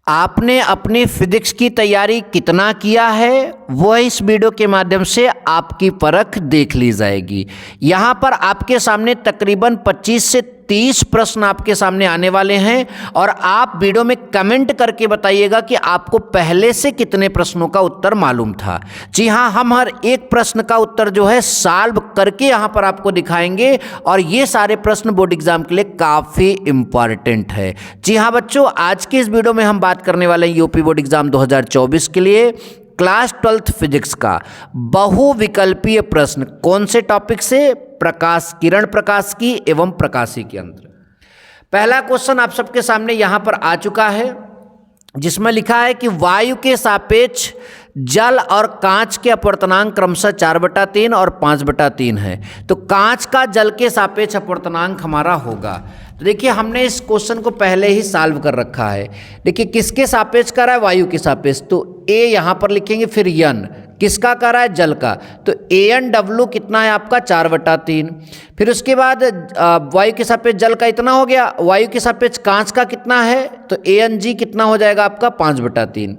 आपने अपनी फिजिक्स की तैयारी कितना किया है वह इस वीडियो के माध्यम से आपकी परख देख ली जाएगी। यहाँ पर आपके सामने तकरीबन 25 से 30 प्रश्न आपके सामने आने वाले हैं और आप वीडियो में कमेंट करके बताइएगा कि आपको पहले से कितने प्रश्नों का उत्तर मालूम था। जी हाँ, हम हर एक प्रश्न का उत्तर जो है सॉल्व करके यहाँ पर आपको दिखाएंगे और ये सारे प्रश्न बोर्ड एग्जाम के लिए काफ़ी इंपॉर्टेंट है। जी हाँ बच्चों, आज की इस वीडियो में हम बात करने वाले हैं यूपी बोर्ड एग्जाम 2024 के लिए क्लास 12th फिजिक्स का बहुविकल्पीय प्रश्न। कौन से टॉपिक से? प्रकाश, किरण प्रकाश की एवं प्रकाशी के अंतर। पहला क्वेश्चन आप सबके सामने यहां पर आ चुका है जिसमें लिखा है कि वायु के सापेक्ष जल और कांच के अपवर्तनांक क्रमशः 4/3 और 5/3 है। तो कांच का जल के सापेक्ष अपवर्तनांक हमारा होगा। तो देखिए हमने इस क्वेश्चन को पहले ही सॉल्व कर रखा है। देखिए किसके सापेक्ष कर रहा है? वायु के सापेक्ष। तो ए यहाँ पर लिखेंगे, फिर यन किसका कर रहा है? जल का। तो AnW कितना है आपका? 4/3। फिर उसके बाद वायु के सापेक्ष जल का इतना हो गया। वायु के सापेक्ष कांच का कितना है? तो Ang कितना हो जाएगा आपका? 5/3।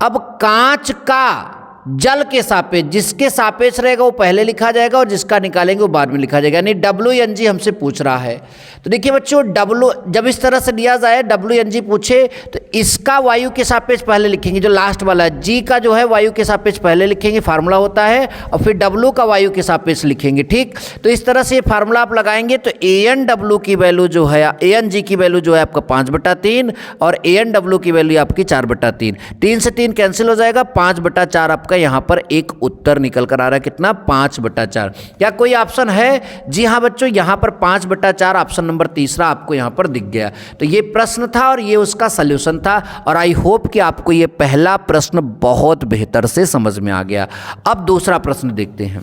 अब कांच का जल के सापेक्ष, जिसके सापेक्ष रहेगा वो पहले लिखा जाएगा और जिसका निकालेंगे वो बाद में लिखा जाएगा, यानी WNG हमसे पूछ रहा है। तो देखिए बच्चों, W जब इस तरह से दिया जाए, WNG पूछे तो इसका वायु के सापेक्ष पहले लिखेंगे, जो लास्ट वाला है। G का जो है वायु के सापेक्ष पहले लिखेंगे, फार्मूला होता है, और फिर W का वायु के सापेक्ष लिखेंगे। ठीक, तो इस तरह से ये फार्मूला आप लगाएंगे तो AnW की वैल्यू जो है, Ang की वैल्यू जो है आपका 5/3 और AnW की वैल्यू आपकी 4/3। 3 से 3 कैंसिल हो जाएगा, 5/4 आपका यहां पर एक उत्तर निकल कर आ रहा है। कितना? 5/4। क्या कोई ऑप्शन है? जी हां बच्चों, यहां पर 5/4 ऑप्शन नंबर तीसरा आपको यहां पर दिख गया। तो ये प्रश्न था और ये उसका सॉल्यूशन था और आई होप कि आपको ये पहला प्रश्न बहुत बेहतर से समझ में आ गया। अब दूसरा प्रश्न देखते हैं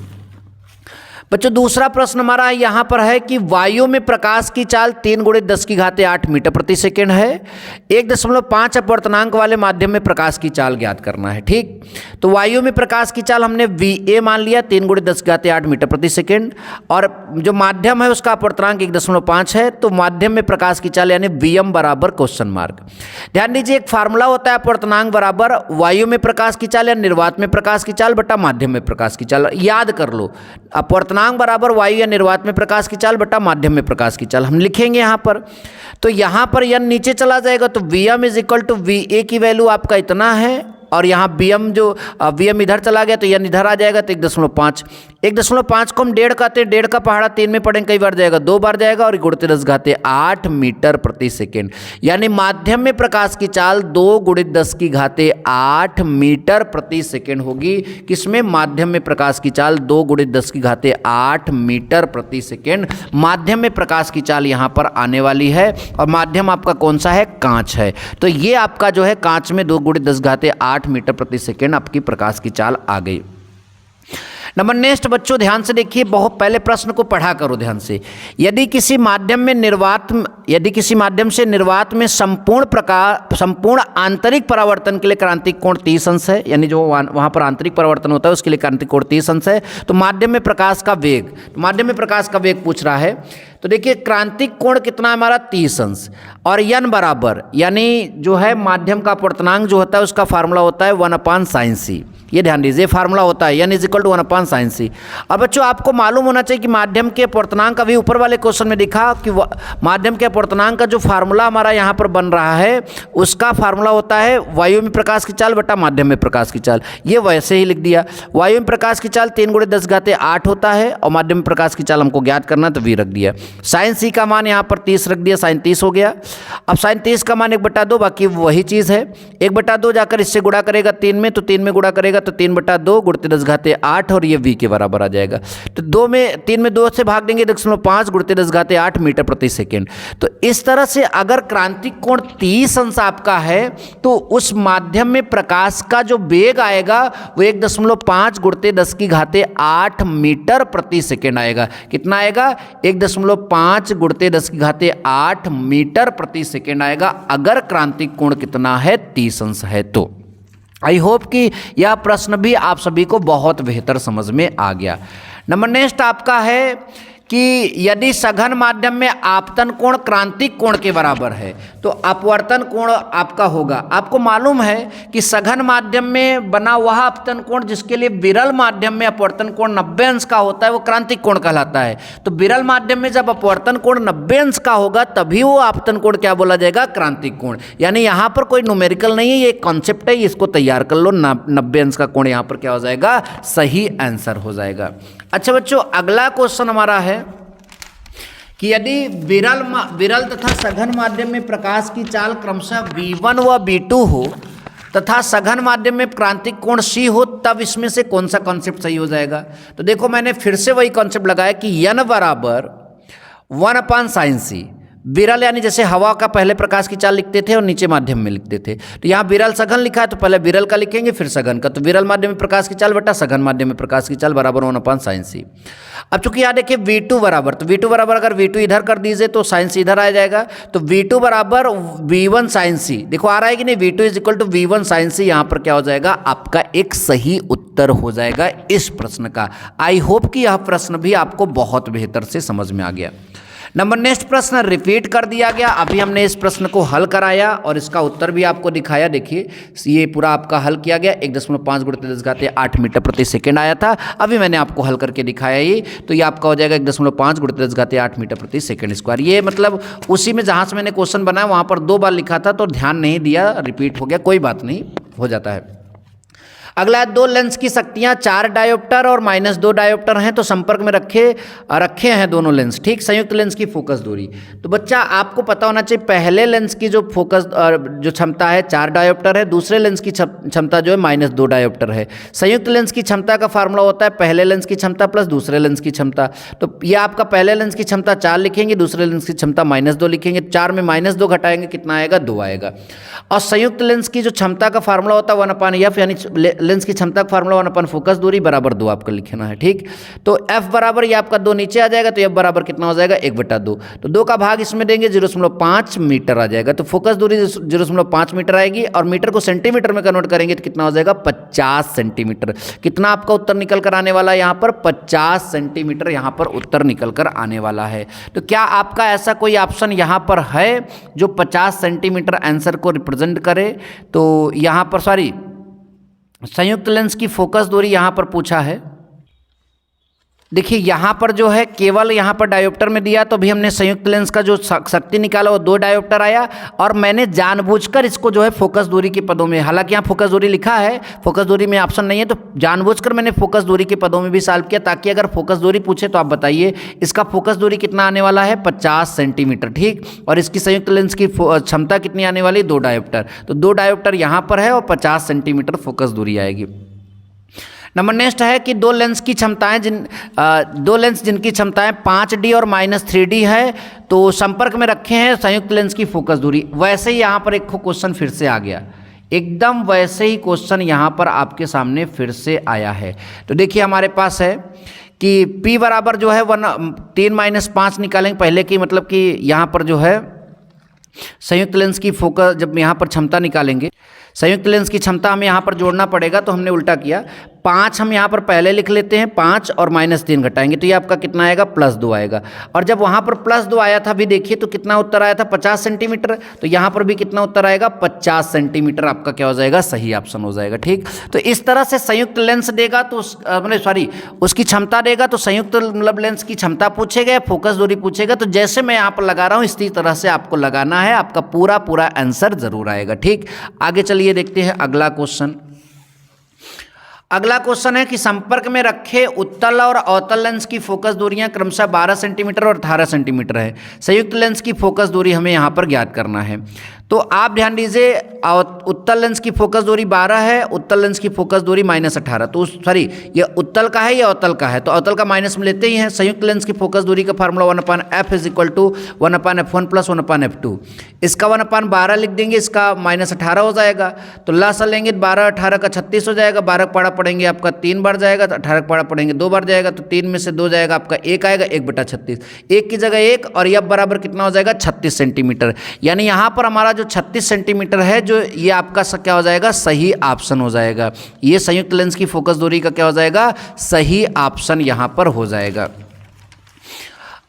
बच्चों। दूसरा प्रश्न हमारा यहाँ पर है कि वायु में प्रकाश की चाल 3 × 10⁸ मीटर प्रति सेकेंड है। 1.5 अपवर्तनांक वाले माध्यम में प्रकाश की चाल ज्ञात करना है। ठीक, तो वायु में प्रकाश की चाल हमने VA मान लिया 3 × 10⁸ मीटर प्रति सेकेंड और जो माध्यम है उसका अपवर्तनांक 1.5 है। तो माध्यम में प्रकाश की चाल यानी VM बराबर क्वेश्चन मार्क। ध्यान दीजिए, एक फार्मूला होता है अपवर्तनांक बराबर वायु में प्रकाश की चाल या निर्वात में प्रकाश की चाल बटा माध्यम में प्रकाश की चाल। याद कर लो, अपवर्तनांक बराबर वायु या निर्वात में प्रकाश की चाल बटा माध्यम में प्रकाश की चाल हम लिखेंगे यहाँ पर। तो यहाँ पर यन नीचे चला जाएगा तो Vm = VA की वैल्यू आपका इतना है और यहाँ Vm इधर चला गया तो यन इधर आ जाएगा तो 1.5। 1.5 को हम 1.5 कहते हैं। 1.5 का पहाड़ा 3 में पढ़ेंगे, कई बार जाएगा, 2 बार जाएगा और 2×10⁸ मीटर प्रति सेकेंड। यानी माध्यम में प्रकाश की चाल 2×10⁸ मीटर प्रति सेकेंड होगी। किसमें? माध्यम में प्रकाश की चाल 2×10⁸ मीटर प्रति सेकेंड माध्यम में प्रकाश की चाल यहाँ पर आने वाली है। और माध्यम आपका कौन सा है? कांच है। तो ये आपका जो है कांच में 2×10⁸ मीटर प्रति सेकेंड आपकी प्रकाश की चाल आ गई। नंबर नेक्स्ट बच्चों, ध्यान से देखिए, बहुत पहले प्रश्न को पढ़ा करो ध्यान से। यदि किसी माध्यम से निर्वात में संपूर्ण आंतरिक परावर्तन के लिए क्रांतिक कोण 30 अंश है, यानी जो वहां पर आंतरिक परावर्तन होता है उसके लिए क्रांतिक कोण 30 अंश है। तो माध्यम में प्रकाश का वेग, पूछ रहा है। तो देखिए क्रांतिक कोण कितना हमारा? 30 अंश और यन बराबर, यानी जो है माध्यम का अपवर्तनांक जो होता है उसका फार्मूला होता है 1/sin c। ये ध्यान दीजिए, फार्मूला होता है n = 1/sin c। अब बच्चों आपको मालूम होना चाहिए कि माध्यम के अपवर्तनांक, अभी ऊपर वाले क्वेश्चन में दिखा कि माध्यम के अपवर्तनांक का जो फार्मूला हमारा यहाँ पर बन रहा है उसका फार्मूला होता है वायु में प्रकाश की चाल बटा माध्यम में प्रकाश की चाल। ये वैसे ही लिख दिया। वायु में प्रकाश की चाल 3 × 10⁸ होता है और माध्यम में प्रकाश की चाल हमको ज्ञात करना, तो V रख दिया। sin c का मान यहाँ पर 30 रख दिया, sin 30 हो गया। अब sin 30 का मान 1/2, बाकी वही चीज़ है। 1/2 जाकर इससे गुणा करेगा 3 में, तो 3 में गुणा करेगा तो 3/2 × 10⁸ और ये V के बराबर आ जाएगा। तो 3 में 2 से भाग देंगे 1.5 × 10⁸ मीटर प्रति सेकेंड। तो इस तरह से अगर क्रांतिक कोण 30 अंश आपका है तो उस माध्यम में प्रकाश का जो वेग आएगा वो 1.5 × 10⁸ मीटर प्रति सेकेंड आएगा। कितना आएगा? 1.5 × 10⁸ मीटर प्रति सेकेंड आएगा अगर क्रांतिक कोण कितना है? 30 अंश है। तो आई होप कि यह प्रश्न भी आप सभी को बहुत बेहतर समझ में आ गया। नंबर नेक्स्ट आपका है कि यदि सघन माध्यम में आपतन कोण क्रांतिक कोण के बराबर है तो अपवर्तन कोण आपका होगा। आपको मालूम है कि सघन माध्यम में बना वह अपतन कोण जिसके लिए विरल माध्यम में अपवर्तन कोण 90 अंश का होता है वो क्रांतिक कोण कहलाता है। तो विरल माध्यम में जब अपवर्तन कोण 90 अंश का होगा तभी वो आपतन कोण क्या बोला जाएगा, क्रांतिक कोण। यानी यहाँ पर कोई न्यूमेरिकल नहीं है, ये एक कॉन्सेप्ट है, इसको तैयार कर लो। 90 अंश का कोण यहाँ पर क्या हो जाएगा, सही आंसर हो जाएगा। अच्छा बच्चों, अगला क्वेश्चन हमारा है कि यदि विरल तथा सघन माध्यम में प्रकाश की चाल क्रमशः V1 व V2 हो तथा सघन माध्यम में क्रांतिक कोण C हो, तब इसमें से कौन सा कॉन्सेप्ट सही हो जाएगा। तो देखो मैंने फिर से वही कॉन्सेप्ट लगाया कि n बराबर 1/sin C। विरल यानी जैसे हवा का पहले प्रकाश की चाल लिखते थे और नीचे माध्यम में लिखते थे, तो यहाँ विरल सघन लिखा है तो पहले विरल का लिखेंगे फिर सघन का। तो विरल माध्यम में प्रकाश की चाल बटा सघन माध्यम में प्रकाश की चाल बराबर 1/sin C। अब चूंकि यहाँ देखिए V2 बराबर, तो V2 बराबर अगर V2 इधर कर दीजिए तो sin C इधर आ जाएगा, तो V2 बराबर V1 sin C। देखो आ रहा है कि नहीं, V2 = V1 sin C। यहाँ पर क्या हो जाएगा, आपका एक सही उत्तर हो जाएगा इस प्रश्न का। आई होप कि यह प्रश्न भी आपको बहुत बेहतर से समझ में आ गया। नेक्स्ट प्रश्न रिपीट कर दिया गया। अभी हमने इस प्रश्न को हल कराया और इसका उत्तर भी आपको दिखाया। देखिए ये पूरा आपका हल किया गया। 1.5 × 10⁸ मीटर प्रति सेकेंड आया था, अभी मैंने आपको हल करके दिखाया ये। तो ये आपका हो जाएगा 1.5 × 10⁸ मीटर प्रति सेकेंड स्क्वायर। ये मतलब उसी में जहाँ से मैंने क्वेश्चन बनाया वहाँ पर 2 बार लिखा था तो ध्यान नहीं दिया, रिपीट हो गया, कोई बात नहीं, हो जाता है। अगला 2 लेंस की शक्तियाँ 4 डायोप्टर और -2 डायोप्टर हैं, तो संपर्क में रखे हैं दोनों लेंस, ठीक। संयुक्त लेंस की फोकस दूरी, तो बच्चा आपको पता होना चाहिए पहले लेंस की जो फोकस जो क्षमता है 4 डायोप्टर है, दूसरे लेंस की क्षमता जो है -2 डायोप्टर है। संयुक्त लेंस की क्षमता का फार्मूला होता है पहले लेंस की क्षमता प्लस दूसरे लेंस की क्षमता। तो ये आपका पहले लेंस की क्षमता 4 लिखेंगे, दूसरे लेंस की क्षमता -2 लिखेंगे। 4 में -2 घटाएंगे कितना आएगा, 2 आएगा। और संयुक्त लेंस की जो क्षमता का फार्मूला होता है 1/f, यानी लेंस की क्षमता का फार्मूला 1/ फोकस दूरी बराबर 2 आपको लिखना है, ठीक। तो f बराबर ये आपका 2 नीचे आ जाएगा, तो f बराबर कितना हो जाएगा, 1/2। तो 2 का भाग इसमें देंगे 0.5 मीटर आ जाएगा। तो फोकस दूरी 0.5 मीटर आएगी और मीटर को सेंटीमीटर में कन्वर्ट करेंगे तो कितना हो जाएगा, 50 सेंटीमीटर। कितना आपका उत्तर निकल कर आने वाला है यहाँ पर, 50 सेंटीमीटर यहाँ पर उत्तर निकल कर आने वाला है। तो क्या आपका ऐसा कोई ऑप्शन यहाँ पर है जो 50 सेंटीमीटर आंसर को रिप्रेजेंट करे? तो यहाँ पर संयुक्त लेंस की फोकस दूरी यहाँ पर पूछा है। देखिए यहाँ पर जो है केवल यहाँ पर डायोप्टर में दिया, तो भी हमने संयुक्त लेंस का जो शक्ति निकाला वो 2 डायोप्टर आया, और मैंने जानबूझकर इसको जो है फोकस दूरी के पदों में, हालांकि यहाँ फोकस दूरी लिखा है, फोकस दूरी में ऑप्शन नहीं है, तो जानबूझकर मैंने फोकस दूरी के पदों में भी सॉल्व किया ताकि अगर फोकस दूरी पूछे तो आप बताइए इसका फोकस दूरी कितना आने वाला है, 50 सेंटीमीटर, ठीक। और इसकी संयुक्त लेंस की क्षमता कितनी आने वाली, 2 डायोप्टर। तो 2 डायोप्टर यहाँ पर है और 50 सेंटीमीटर फोकस दूरी आएगी। नेक्स्ट है कि 2 लेंस की क्षमताएं 2 लेंस जिनकी क्षमताएं 5D और -3D है, तो संपर्क में रखे हैं संयुक्त लेंस की फोकस दूरी। वैसे ही यहाँ पर एक कोश्चन फिर से आ गया, एकदम वैसे ही क्वेश्चन यहाँ पर आपके सामने फिर से आया है। तो देखिए हमारे पास है कि P बराबर जो है 3 - 5 निकालेंगे पहले की, मतलब कि यहाँ पर जो है संयुक्त लेंस की फोकस, जब यहाँ पर क्षमता निकालेंगे संयुक्त लेंस की क्षमता हमें यहाँ पर जोड़ना पड़ेगा, तो हमने उल्टा किया। 5 हम यहाँ पर पहले लिख लेते हैं, 5 और -3 घटाएंगे तो ये आपका कितना आएगा, +2 आएगा। और जब वहाँ पर +2 आया था भी देखिए तो कितना उत्तर आया था, 50 सेंटीमीटर। तो यहाँ पर भी कितना उत्तर आएगा, 50 सेंटीमीटर आपका क्या हो जाएगा, सही ऑप्शन हो जाएगा, ठीक। तो इस तरह से संयुक्त लेंस देगा तो उसकी क्षमता देगा तो संयुक्त मतलब लेंस की क्षमता पूछेगा या फोकस दूरी पूछेगा, तो जैसे मैं यहाँ पर लगा रहा हूँ इसी तरह से आपको लगाना है, आपका पूरा आंसर जरूर आएगा, ठीक। आगे चलिए देखते हैं अगला क्वेश्चन। अगला क्वेश्चन है कि संपर्क में रखे उत्तल और अवतल लेंस की फोकस दूरियां क्रमशः 12 सेंटीमीटर और 18 सेंटीमीटर है। संयुक्त लेंस की फोकस दूरी हमें यहाँ पर ज्ञात करना है। तो आप ध्यान दीजिए, उत्तल लेंस की फोकस दूरी 12 है, उत्तल लेंस की फोकस दूरी -18। तो ये उत्तल का है या अवतल का है, तो अवतल का माइनस में लेते ही हैं। संयुक्त लेंस की फोकस दूरी का फार्मूला 1/f = 1/f1 + 1/f2। इसका 1/12 लिख देंगे, इसका -18 हो जाएगा। तो लसा लेंगे 12 18 का 36 हो जाएगा, 12 का पाड़ा पड़ेंगे आपका 3 बार जाएगा, तो 18 का पाड़ा पड़ेंगे 2 बार जाएगा, तो 3 में से 2 जाएगा आपका 1 आएगा, 1/36। 1 की जगह 1 और यह बराबर कितना हो जाएगा, 36 सेंटीमीटर। यानी यहाँ पर हमारा जो 36 सेंटीमीटर है, जो ये आपका क्या हो जाएगा, सही ऑप्शन हो जाएगा। ये संयुक्त लेंस की फोकस दूरी का क्या हो जाएगा, सही ऑप्शन यहाँ पर हो जाएगा।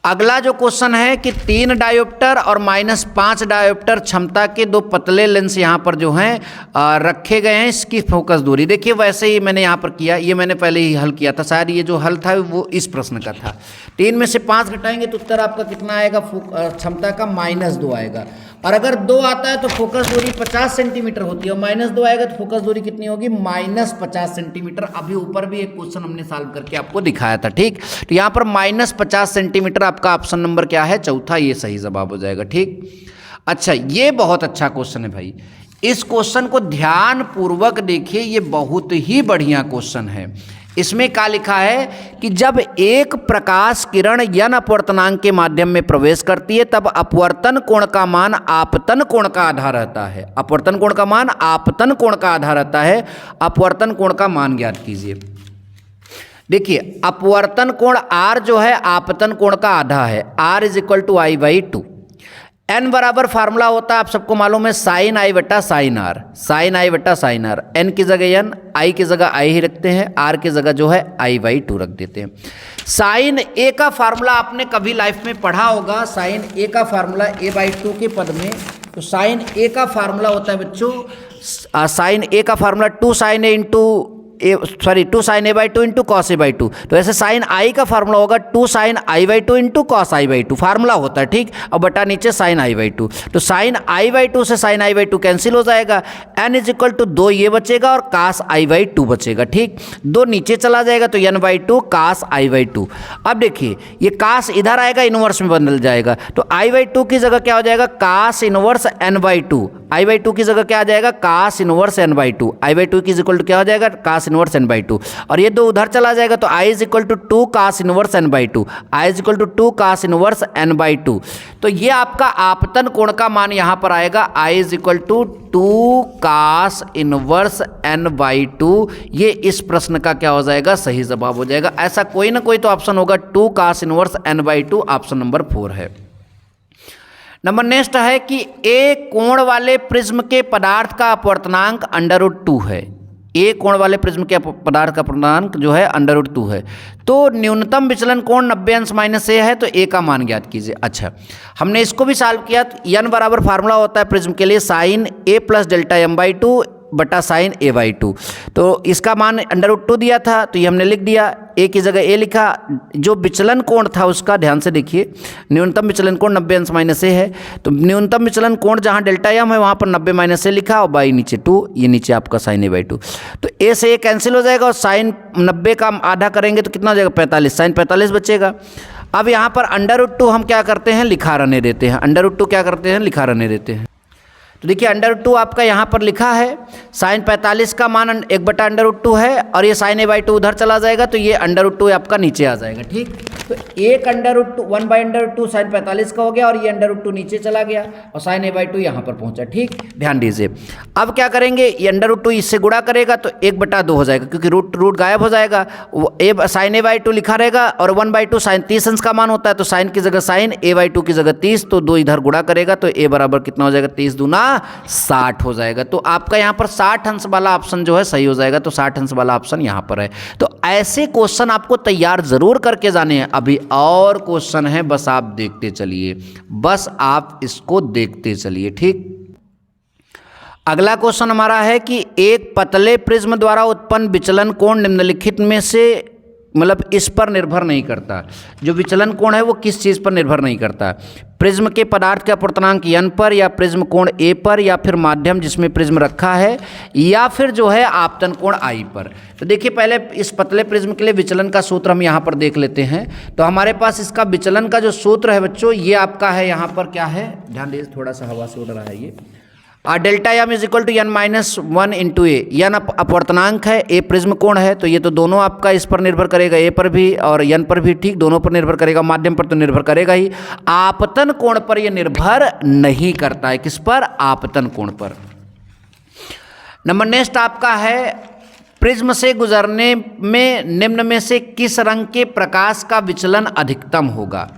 अगला जो क्वेश्चन है कि 3 डायोप्टर और -5 डायोप्टर क्षमता के 2 पतले लेंस यहाँ पर जो हैं रखे गए हैं। इसकी फोकस दूरी देखिए, वैसे ही मैंने यहाँ पर किया, ये मैंने पहले ही हल किया था, शायद ये जो हल था वो इस प्रश्न का था। 3 में से 5 घटाएंगे तो उत्तर आपका कितना आएगा, क्षमता का -2 आएगा। और अगर 2 आता है तो फोकस दूरी 50 सेंटीमीटर होती है, और -2 आएगा तो फोकस दूरी कितनी होगी, -50 सेंटीमीटर। अभी ऊपर भी एक क्वेश्चन हमने सॉल्व करके आपको दिखाया था, ठीक। तो यहाँ पर -50 सेंटीमीटर आपका ऑप्शन नंबर क्या है, चौथा, ये सही जवाब हो जाएगा, ठीक। अच्छा, ये बहुत अच्छा क्वेश्चन है भाई, इस क्वेश्चन को ध्यान पूर्वक देखिए, ये बहुत ही बढ़िया क्वेश्चन है। इसमें क्या लिखा है कि जब एक प्रकाश किरण n अपवर्तनांक के माध्यम में प्रवेश करती है तब अपवर्तन कोण का मान आपतन कोण का आधा रहता है। अपवर्तन कोण का मान आपतन कोण का आधा रहता है। अपवर्तन कोण का मान ज्ञात कीजिए। देखिए, अपवर्तन कोण r जो है आपतन कोण का आधा है, r = I/2। n बराबर फार्मूला होता है, आप सबको मालूम है, sin I बटा sin r, sin I बटा sin r। n की जगह n, i की जगह i ही रखते हैं, r की जगह जो है I/2 रख देते हैं। sin a का फार्मूला आपने कभी लाइफ में पढ़ा होगा, sin a का फार्मूला a/2 के पद में। तो sin a का फार्मूला होता है बच्चों, sin a का formula 2 sin a/2 into cos a/2। तो ऐसे sin i का फार्मूला होगा 2 sin i/2 into cos i/2, formula होता है, ठीक। और बटा नीचे sin i/2। तो sin i/2 से sin i/2 कैंसिल हो जाएगा, n = 2 ये बचेगा और cos i/2 बचेगा, ठीक। 2 नीचे चला जाएगा तो n/2 cos i/2। अब देखिए, ये cos इधर आएगा, इनवर्स में बदल जाएगा, तो i/2 की जगह क्या हो जाएगा, cos इनवर्स n/2। i/2 की जगह क्या आ जाएगा, cos इनवर्स n/2। i/2 की इक्वल टू क्या हो जाएगा, cos इनवर्स n/2। और ये 2 उधर चला जाएगा तो i = 2 cos inverse n/2, i = 2 cos inverse n/2। तो ये आपका आपतन कोण का मान यहाँ पर आएगा, i = 2 cos इनवर्स n/2। ये इस प्रश्न का क्या हो जाएगा, सही जवाब हो जाएगा। ऐसा कोई ना कोई तो ऑप्शन होगा, 2 cos inverse n/2 option number 4 है। नंबर नेक्स्ट है कि ए कोण वाले प्रिज्म के पदार्थ का अपवर्तनांक √2 है। ए कोण वाले प्रिज्म के पदार्थ का अपवर्तनांक जो है √2 है। तो न्यूनतम विचलन कोण 90° - a है, तो ए का मान ज्ञात कीजिए। अच्छा, हमने इसको भी सॉल्व किया। n बराबर फार्मूला होता है प्रिज्म के लिए sin a + Δm/2 बटा sin a/2। तो इसका मान √2 दिया था, तो ये हमने लिख दिया, ए की जगह ए लिखा। जो विचलन कोण था उसका ध्यान से देखिए, न्यूनतम विचलन कोण 90° - a है, तो न्यूनतम विचलन कोण जहाँ Δm है वहाँ पर 90° - a लिखा, और बाई नीचे 2, ये नीचे आपका sin a/2। तो ए से ए कैंसिल हो जाएगा, और sin 90 का आधा करेंगे तो कितना हो जाएगा, 45, sin 45 बचेगा। अब यहाँ पर √2 हम क्या करते हैं, लिखा रहने देते हैं। √2 क्या करते हैं, लिखा रहने देते हैं। तो देखिए, √2 आपका यहाँ पर लिखा है, sin 45 का मान 1/√2 है, और ये sin a/2 उधर चला जाएगा, तो ये √2 आपका नीचे आ जाएगा, ठीक। तो एक √2 1/√2 sin 45 का हो गया, और ये √2 नीचे चला गया, और sin a/2 यहाँ पर पहुँचा, ठीक। ध्यान दीजिए, अब क्या करेंगे, ये √2 इससे गुणा करेगा तो 1/2 हो जाएगा, क्योंकि रूट गायब हो जाएगा। sin a/2 लिखा रहेगा, और 1/2 sin 30 अंश का मान होता है, तो sin की जगह sin, a/2 की जगह 30, तो 2 इधर गुणा करेगा तो a बराबर कितना हो जाएगा, 30 दूना 60 हो जाएगा। तो आपका यहाँ पर 60 अंश वाला ऑप्शन जो है सही हो जाएगा, तो 60 अंश वाला ऑप्शन यहाँ पर है। तो ऐसे क्वेश्चन आपको तैयार जरूर करके जाने हैं। अभी और क्वेश्चन है, बस आप देखते चलिए, बस आप इसको देखते चलिए, ठीक। अगला क्वेश्चन हमारा है कि एक पतले प्रिज्म द्वारा उत्पन्न विचलन कोण निम्नलिखित में से, मतलब इस पर निर्भर नहीं करता। जो विचलन कोण है वो किस चीज़ पर निर्भर नहीं करता, प्रिज्म के पदार्थ का अपवर्तनांक n पर, या प्रिज्म कोण a पर, या फिर माध्यम जिसमें प्रिज्म रखा है, या फिर जो है आपतन कोण I पर। तो देखिए, पहले इस पतले प्रिज्म के लिए विचलन का सूत्र हम यहाँ पर देख लेते हैं। तो हमारे पास इसका विचलन का जो सूत्र है बच्चों, ये आपका है, यहाँ पर क्या है, ध्यान दीजिए, थोड़ा सा हवा से उड़ रहा है ये। Δm = n-1 × a। n अपवर्तनांक है, a प्रिज्म कोण है, तो ये तो दोनों आपका इस पर निर्भर करेगा, a पर भी और n पर भी, ठीक, दोनों पर निर्भर करेगा। माध्यम पर तो निर्भर करेगा ही, आपतन कोण पर ये निर्भर नहीं करता है। किस पर, आपतन कोण पर। नंबर नेक्स्ट आपका है, प्रिज्म से गुजरने में निम्न में से किस रंग के प्रकाश का विचलन अधिकतम होगा।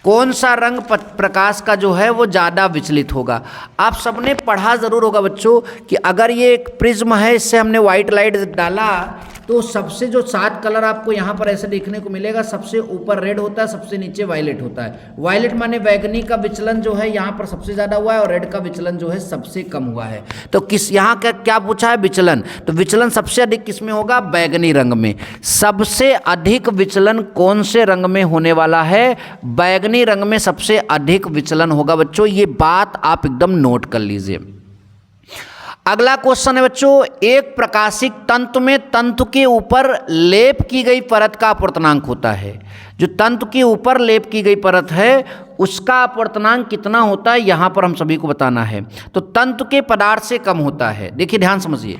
कौन सा रंग प्रकाश का जो है वो ज़्यादा विचलित होगा। आप सबने पढ़ा ज़रूर होगा बच्चों कि अगर ये एक प्रिज्म है, इससे हमने वाइट लाइट डाला तो सबसे जो 7 कलर आपको यहाँ पर ऐसे देखने को मिलेगा, सबसे ऊपर रेड होता है, सबसे नीचे वायलेट होता है। वायलेट माने बैगनी का विचलन जो है यहाँ पर सबसे ज़्यादा हुआ है और रेड का विचलन जो है सबसे कम हुआ है। तो किस यहाँ का क्या पूछा है? विचलन। तो विचलन सबसे अधिक किस में होगा? बैगनी रंग में। सबसे अधिक विचलन कौन से रंग में होने वाला है? बैगनी रंग में सबसे अधिक विचलन होगा बच्चों, ये बात आप एकदम नोट कर लीजिए। अगला क्वेश्चन है बच्चों, एक प्रकाशिक तंतु में तंतु के ऊपर लेप की गई परत का अपवर्तनांक होता है। जो तंतु के ऊपर लेप की गई परत है उसका अपवर्तनांक कितना होता है, यहाँ पर हम सभी को बताना है। तो तंतु के पदार्थ से कम होता है। देखिए ध्यान समझिए,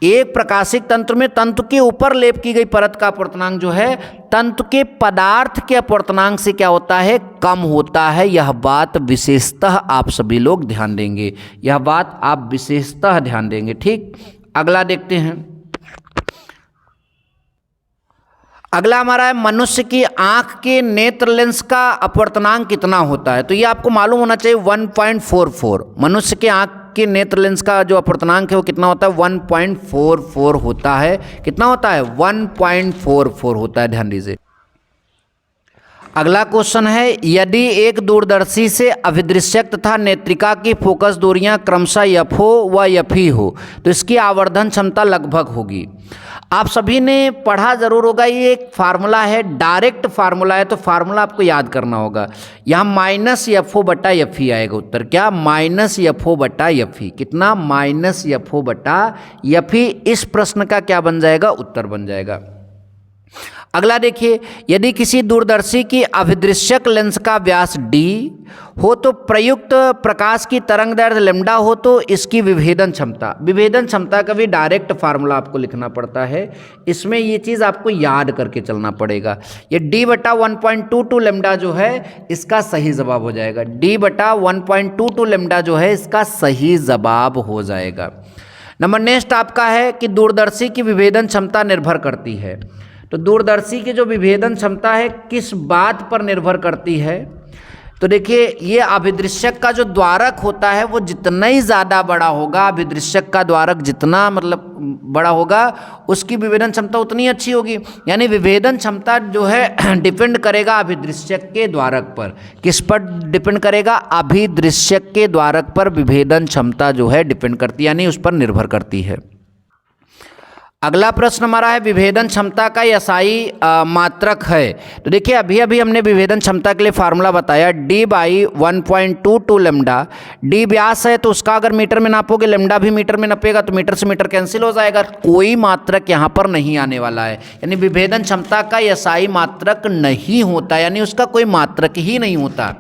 एक प्रकाशिक तंत्र में तंतु के ऊपर लेप की गई परत का अपवर्तनांक जो है तंतु के पदार्थ के अपवर्तनांक से क्या होता है? कम होता है। यह बात विशेषतः आप सभी लोग ध्यान देंगे, यह बात आप विशेषतः ध्यान देंगे। ठीक, अगला देखते हैं। अगला हमारा है, मनुष्य की आंख के नेत्र लेंस का अपवर्तनांक कितना होता है? तो ये आपको मालूम होना चाहिए 1.44। मनुष्य के आंख के नेत्र लेंस का जो अपवर्तनांक है वो कितना होता है? 1.44 होता है। कितना होता है? 1.44 होता है, ध्यान दीजिए। अगला क्वेश्चन है, यदि एक दूरदर्शी से अभिदृश्यक तथा नेत्रिका की फोकस दूरियां क्रमशः एफ हो व एफ ही हो तो इसकी आवर्धन क्षमता लगभग होगी। आप सभी ने पढ़ा जरूर होगा, ये एक फार्मूला है, डायरेक्ट फार्मूला है, तो फार्मूला आपको याद करना होगा। यहाँ माइनस एफ ओ बटा एफ ही आएगा उत्तर। क्या? माइनस एफ ओ बटा एफ ही। कितना? माइनस एफ ओ बटा एफ ही। इस प्रश्न का क्या बन जाएगा? उत्तर बन जाएगा। अगला देखिए, यदि किसी दूरदर्शी की अभिदृश्यक लेंस का व्यास d हो तो प्रयुक्त प्रकाश की तरंग दैर्ध्य लैम्डा हो तो इसकी विभेदन क्षमता। विभेदन क्षमता का भी डायरेक्ट फार्मूला आपको लिखना पड़ता है, इसमें ये चीज़ आपको याद करके चलना पड़ेगा। ये d बटा 1.22 लैम्डा जो है इसका सही जवाब हो जाएगा। d बटा 1.22 लैम्डा जो है इसका सही जवाब हो जाएगा। नंबर नेक्स्ट आपका है कि दूरदर्शी की विभेदन क्षमता निर्भर करती है। तो दूरदर्शी की जो विभेदन क्षमता है किस बात पर निर्भर करती है? तो देखिए, ये अभिदृश्यक का जो द्वारक होता है वो जितना ही ज़्यादा बड़ा होगा, अभिदृश्यक का द्वारक जितना मतलब बड़ा होगा उसकी विभेदन क्षमता उतनी अच्छी होगी। यानी विभेदन क्षमता जो है डिपेंड करेगा अभिदृश्यक के द्वारक पर। किस पर डिपेंड करेगा? अभिदृश्यक के द्वारक पर विभेदन क्षमता जो है डिपेंड करती है, यानी उस पर निर्भर करती है। अगला प्रश्न हमारा है, विभेदन क्षमता का एसआई मात्रक है। तो देखिए, अभी अभी हमने विभेदन क्षमता के लिए फार्मूला बताया, d बाई 1.22 लैम्डा। d व्यास है तो उसका अगर मीटर में नापोगे, लैम्डा भी मीटर में नापेगा तो मीटर से मीटर कैंसिल हो जाएगा, कोई मात्रक यहाँ पर नहीं आने वाला है। यानी विभेदन क्षमता का एसआई मात्रक नहीं होता, यानी उसका कोई मात्रक ही नहीं होता।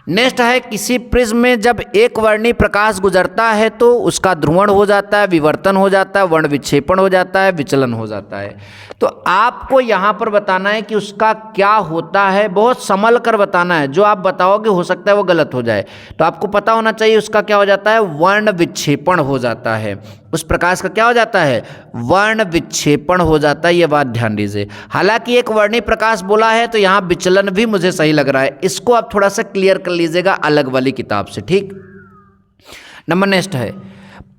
नेक्स्ट है, किसी प्रिज्म में जब एक वर्णी प्रकाश गुजरता है तो उसका ध्रुवण हो जाता है, विवर्तन हो जाता है, वर्ण विक्षेपण हो जाता है, विचलन हो जाता है। तो आपको यहाँ पर बताना है कि उसका क्या होता है, बहुत संभल कर बताना है। जो आप बताओगे हो सकता है वो गलत हो जाए, तो आपको पता होना चाहिए उसका क्या हो जाता है? वर्ण विक्षेपण हो जाता है। उस प्रकाश का क्या हो जाता है? वर्ण विक्षेपण हो जाता है। ये बात ध्यान दीजिए। हालांकि एक वर्णी प्रकाश बोला है तो यहाँ विचलन भी मुझे सही लग रहा है, इसको आप थोड़ा सा क्लियर कर लीजिएगा अलग वाली किताब से। ठीक, नंबर नेक्स्ट है,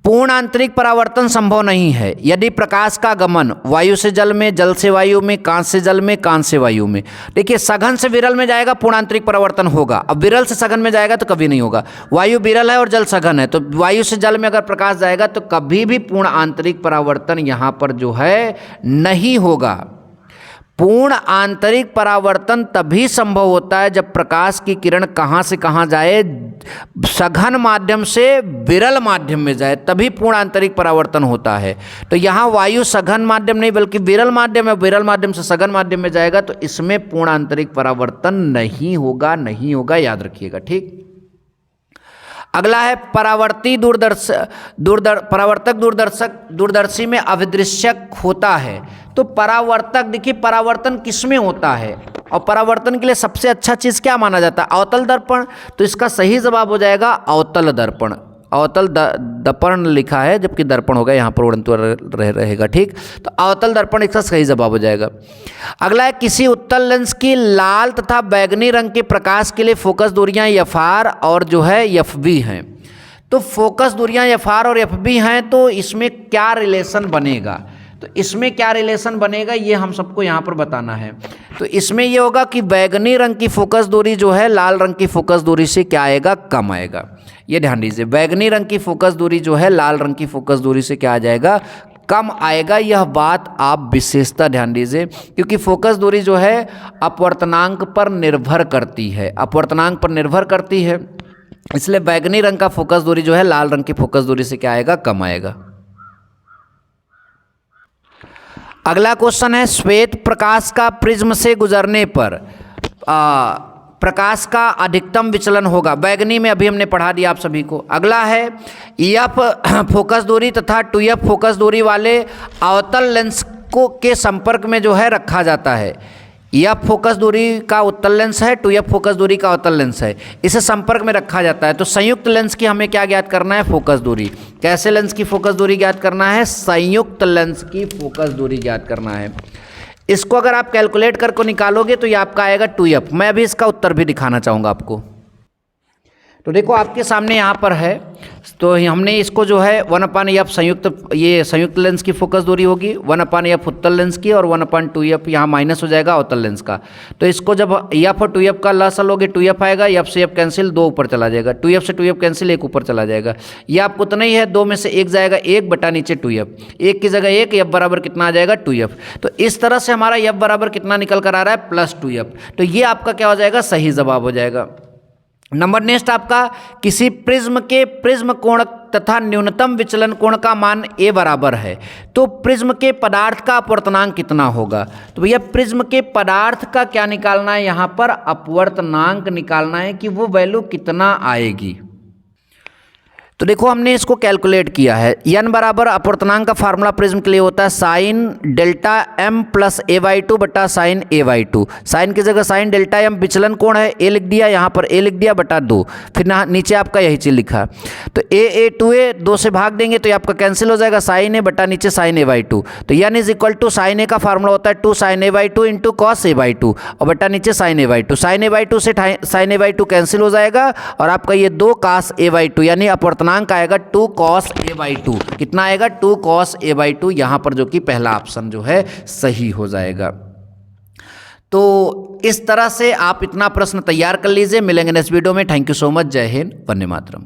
पूर्ण आंतरिक परावर्तन संभव नहीं है यदि प्रकाश का गमन वायु से जल में, जल से वायु में, कांच से जल में, कांच से वायु में। देखिए, सघन से विरल में जाएगा पूर्ण आंतरिक परावर्तन होगा, अब विरल से सघन में जाएगा तो कभी नहीं होगा। वायु विरल है और जल सघन है, तो वायु से जल में अगर प्रकाश जाएगा तो कभी भी पूर्ण आंतरिक परावर्तन यहाँ पर जो है नहीं होगा। पूर्ण आंतरिक परावर्तन तभी संभव होता है जब प्रकाश की किरण कहाँ से कहाँ जाए, सघन माध्यम से विरल माध्यम में जाए, तभी पूर्ण आंतरिक परावर्तन होता है। तो यहाँ वायु सघन माध्यम नहीं बल्कि विरल माध्यम है, विरल माध्यम से सघन माध्यम में जाएगा तो इसमें पूर्ण आंतरिक परावर्तन नहीं होगा, नहीं होगा, याद रखिएगा। ठीक, अगला है, परावर्तक दूरदर्शी में अभिदृश्यक होता है। तो परावर्तक, देखिए परावर्तन किस में होता है और परावर्तन के लिए सबसे अच्छा चीज़ क्या माना जाता है? अवतल दर्पण। तो इसका सही जवाब हो जाएगा अवतल दर्पण। अवतल दर्पण लिखा है जबकि दर्पण होगा यहाँ पर उड़ंतु रहेगा। ठीक, तो अवतल दर्पण इसका सही जवाब हो जाएगा। अगला है, किसी उत्तल लेंस की लाल तथा बैगनी रंग के प्रकाश के लिए फोकस दूरियां एफआर और जो है एफबी हैं। तो फोकस दूरियां एफआर और एफबी हैं तो इसमें क्या रिलेशन बनेगा? तो इसमें क्या रिलेशन बनेगा ये हम सबको यहाँ पर बताना है। तो इसमें ये होगा कि बैगनी रंग की फोकस दूरी जो है लाल रंग की फोकस दूरी से क्या आएगा, कम आएगा। ये ध्यान दीजिए, बैगनी रंग की फोकस दूरी जो है लाल रंग की फोकस दूरी से क्या आ जाएगा, कम आएगा। यह बात आप विशेषता ध्यान दीजिए, क्योंकि फोकस दूरी जो है अपवर्तनांक पर निर्भर करती है, अपवर्तनांक पर निर्भर करती है, इसलिए बैगनी रंग का फोकस दूरी जो है लाल रंग की फोकस दूरी से क्या आएगा, कम आएगा। अगला क्वेश्चन है, श्वेत प्रकाश का प्रिज्म से गुजरने पर प्रकाश का अधिकतम विचलन होगा। बैगनी में अभी हमने पढ़ा दिया आप सभी को। अगला है, एफ फोकस दूरी तथा 2f फोकस दूरी वाले अवतल लेंस को के संपर्क में जो है रखा जाता है। एफ फोकस दूरी का उत्तल लेंस है, 2f फोकस दूरी का अवतल लेंस है, इसे संपर्क में रखा जाता है। तो संयुक्त लेंस की हमें क्या ज्ञात करना है, फोकस दूरी। कैसे लेंस की फोकस दूरी ज्ञात करना है, संयुक्त लेंस की फोकस दूरी ज्ञात करना है। इसको अगर आप कैलकुलेट करके निकालोगे तो ये आपका आएगा 2f। मैं अभी इसका उत्तर भी दिखाना चाहूँगा आपको। तो देखो आपके सामने यहाँ पर है, तो हमने इसको जो है 1/f संयुक्त, ये संयुक्त लेंस की फोकस दूरी होगी, 1/f उत्तल लेंस की, और 1/2f यहाँ माइनस हो जाएगा अवतल लेंस का। तो इसको जब f और 2f का लसाल लोगे 2f आएगा, f से f कैंसिल, 2 ऊपर चला जाएगा, 2f से 2f कैंसिल, 1 ऊपर चला जाएगा। ये आपको उतना ही है, 2 में से 1 जाएगा, 1 बटा नीचे 2f, 1 की जगह 1, f बराबर कितना आ जाएगा, 2f। तो इस तरह से हमारा f बराबर कितना निकल कर आ रहा है, +2f। तो ये आपका क्या हो जाएगा, सही जवाब हो जाएगा। नंबर नेक्स्ट आपका, किसी प्रिज्म के प्रिज्म कोण तथा न्यूनतम विचलन कोण का मान a बराबर है, तो प्रिज्म के पदार्थ का अपवर्तनांक कितना होगा। तो भैया प्रिज्म के पदार्थ का क्या निकालना है, यहाँ पर अपवर्तनांक निकालना है कि वो वैल्यू कितना आएगी। तो देखो हमने इसको कैलकुलेट किया है। n बराबर अपवर्तनांक का फार्मूला प्रिज्म के लिए होता है sine delta m plus a/2 बटा साइन a/2। साइन की जगह साइन डेल्टा m, विचलन कोण है a लिख दिया, यहाँ पर a लिख दिया बटा 2, फिर नीचे आपका यही चीज़ लिखा। तो a 2a 2 से भाग देंगे तो ये आपका कैंसिल हो जाएगा, साइन a बटा नीचे साइन a/2। तो n is equal to sine a का फार्मूला होता है 2 sign a/2 into cos a/2 और बटा नीचे साइन a/2। साइन a/2 से साइन a/2 कैंसिल हो जाएगा और आपका ये 2 कॉस a/2 यानी अपवर्तनांक आएगा 2 cos a/2। कितना आएगा, 2 cos a/2, यहां पर जो कि पहला ऑप्शन जो है सही हो जाएगा। तो इस तरह से आप इतना प्रश्न तैयार कर लीजिए। मिलेंगे नेक्स्ट वीडियो में। Thank you so much. जय हिंद, वंदे मातरम।